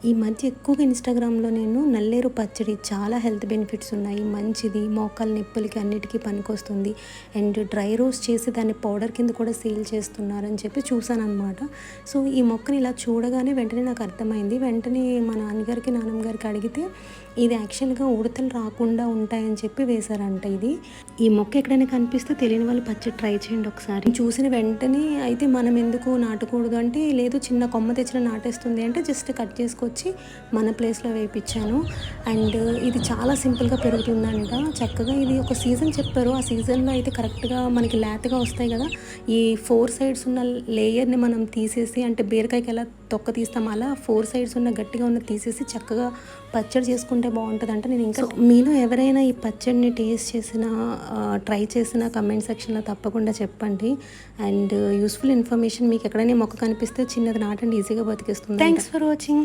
ఈ మధ్య ఎక్కువగా ఇన్స్టాగ్రామ్లో నేను నల్లేరు పచ్చడి చాలా హెల్త్ బెనిఫిట్స్ ఉన్నాయి, మంచిది, మోకాల నొప్పులకి అన్నిటికీ పనికొస్తుంది అండ్ డ్రై రోస్ట్ చేసి దాన్ని పౌడర్ కింద కూడా సేల్ చేస్తున్నారని చెప్పి చూసాను అనమాట. సో ఈ మొక్కని ఇలా చూడగానే వెంటనే నాకు అర్థమైంది. వెంటనే మా నాన్నగారికి నాన్నమ్మగారికి అడిగితే ఇది యాక్చువల్గా ఉడతలు రాకుండా ఉంటాయని చెప్పి వేశారంట. ఈ మొక్క ఎక్కడైనా కనిపిస్తే తెలియని వాళ్ళు పచ్చడి ట్రై చేయండి ఒకసారి. చూసిన వెంటనే అయితే మనం ఎందుకు నాటకూడదు అంటే, లేదు చిన్న కొమ్మ తెచ్చిన నాటేస్తుంది అంటే జస్ట్ కట్ చేసుకొచ్చి మన ప్లేస్లో వేయించాను. అండ్ ఇది చాలా సింపుల్గా పెరుగుతుందంట. చక్కగా ఇది ఒక సీజన్ చెప్పారు, ఆ సీజన్లో అయితే కరెక్ట్గా మనకి లేతగా వస్తాయి కదా. ఈ 4 సైడ్స్ ఉన్న లేయర్ని మనం తీసేసి, అంటే బీరకాయకి ఎలా తొక్క తీస్తాం అలా 4 సైడ్స్ ఉన్న గట్టిగా ఉన్న తీసేసి చక్కగా పచ్చడి చేసుకుంటే బాగుంటుందంట. నేను ఇంకా మీలో ఎవరైనా ఈ పచ్చడిని టేస్ట్ చేసిన ట్రై చేసిన కమెంట్ సెక్షన్లో తప్పకుండా చెప్పండి. అండ్ యూస్ఫుల్ ఇన్ఫర్మేషన్, మీకు ఎక్కడైనా మొక్క కనిపిస్తే చిన్నది నాటండి, ఈజీగా బతికేస్తుంది. Thanks for watching.